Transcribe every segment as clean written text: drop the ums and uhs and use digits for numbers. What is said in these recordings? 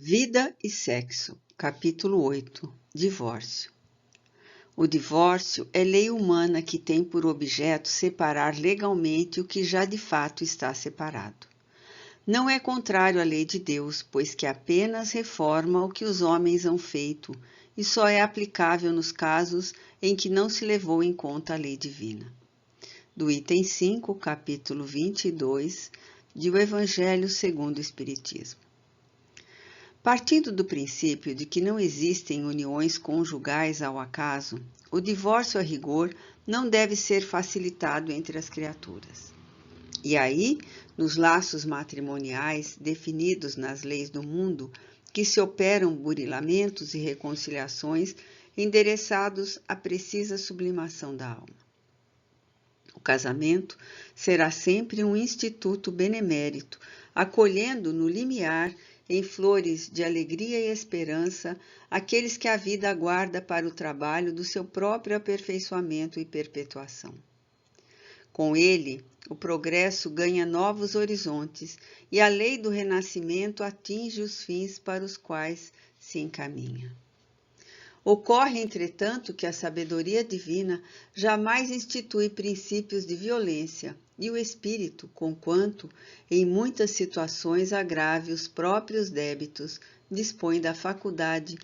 Vida e Sexo, capítulo 8. Divórcio. O divórcio é lei humana que tem por objeto separar legalmente o que já de fato está separado. Não é contrário à lei de Deus, pois que apenas reforma o que os homens han feito e só é aplicável nos casos em que não se levou em conta a lei divina. Do item 5, capítulo 22, de O Evangelho segundo o Espiritismo. Partindo do princípio de que não existem uniões conjugais ao acaso, o divórcio a rigor não deve ser facilitado entre as criaturas. E aí, nos laços matrimoniais definidos nas leis do mundo, que se operam burilamentos e reconciliações endereçados à precisa sublimação da alma. O casamento será sempre um instituto benemérito, acolhendo no limiar, em flores de alegria e esperança, aqueles que a vida aguarda para o trabalho do seu próprio aperfeiçoamento e perpetuação. Com ele, o progresso ganha novos horizontes e a lei do renascimento atinge os fins para os quais se encaminha. Ocorre, entretanto, que a sabedoria divina jamais institui princípios de violência, e o espírito, conquanto, em muitas situações agrave os próprios débitos, dispõe da faculdade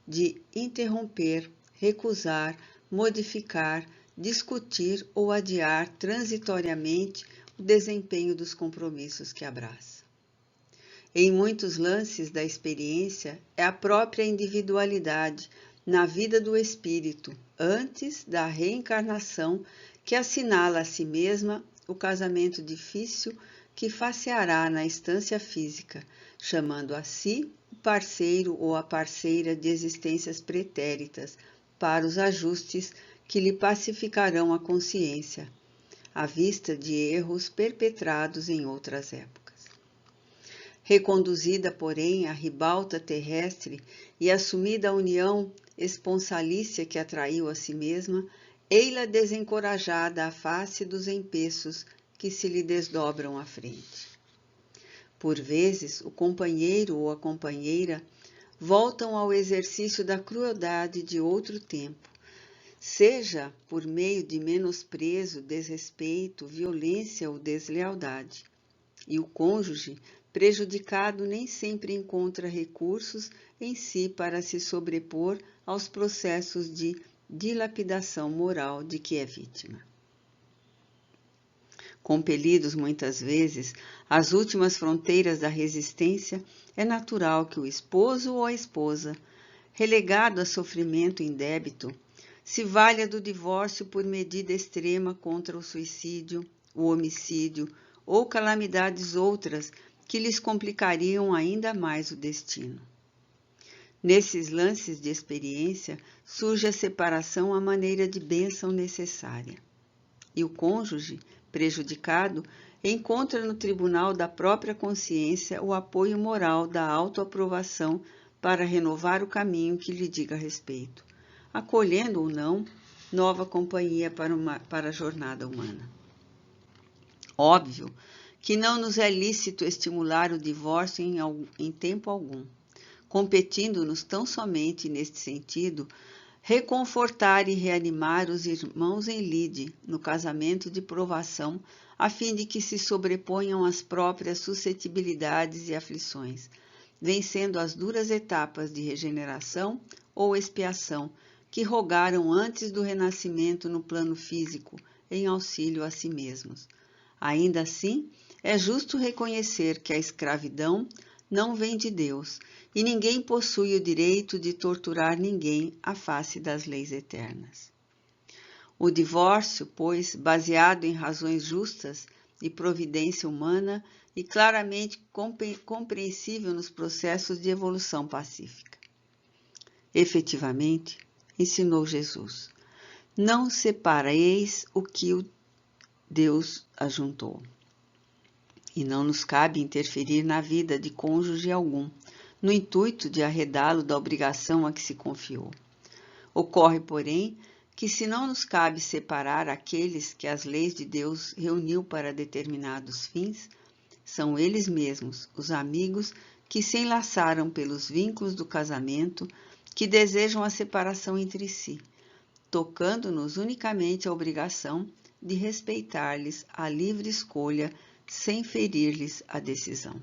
de interromper, recusar, modificar, discutir ou adiar transitoriamente o desempenho dos compromissos que abraça. Em muitos lances da experiência, é a própria individualidade, na vida do espírito, antes da reencarnação, que assinala a si mesma o casamento difícil que faceará na instância física, chamando a si o parceiro ou a parceira de existências pretéritas para os ajustes que lhe pacificarão a consciência, à vista de erros perpetrados em outras épocas. Reconduzida, porém, à ribalta terrestre e assumida a união esponsalícia que atraiu a si mesma, ei-la desencorajada à face dos empeços que se lhe desdobram à frente. Por vezes, o companheiro ou a companheira voltam ao exercício da crueldade de outro tempo, seja por meio de menosprezo, desrespeito, violência ou deslealdade, e o cônjuge, prejudicado, nem sempre encontra recursos em si para se sobrepor aos processos de dilapidação moral de que é vítima. Compelidos muitas vezes às últimas fronteiras da resistência, é natural que o esposo ou a esposa, relegado a sofrimento indébito, se valha do divórcio por medida extrema contra o suicídio, o homicídio ou calamidades outras que lhes complicariam ainda mais o destino. Nesses lances de experiência, surge a separação à maneira de bênção necessária. E o cônjuge, prejudicado, encontra no tribunal da própria consciência o apoio moral da autoaprovação para renovar o caminho que lhe diga respeito, acolhendo ou não nova companhia para a jornada humana. Óbvio que não nos é lícito estimular o divórcio em tempo algum, competindo-nos tão somente neste sentido reconfortar e reanimar os irmãos em lide no casamento de provação, a fim de que se sobreponham às próprias suscetibilidades e aflições, vencendo as duras etapas de regeneração ou expiação que rogaram antes do renascimento no plano físico, em auxílio a si mesmos. Ainda assim, é justo reconhecer que a escravidão não vem de Deus, e ninguém possui o direito de torturar ninguém à face das leis eternas. O divórcio, pois, baseado em razões justas e providência humana e claramente compreensível nos processos de evolução pacífica. Efetivamente, ensinou Jesus, não separeis o que Deus ajuntou. E não nos cabe interferir na vida de cônjuge algum, no intuito de arredá-lo da obrigação a que se confiou. Ocorre, porém, que se não nos cabe separar aqueles que as leis de Deus reuniu para determinados fins, são eles mesmos, os amigos, que se enlaçaram pelos vínculos do casamento, que desejam a separação entre si, tocando-nos unicamente a obrigação de respeitar-lhes a livre escolha sem ferir-lhes a decisão.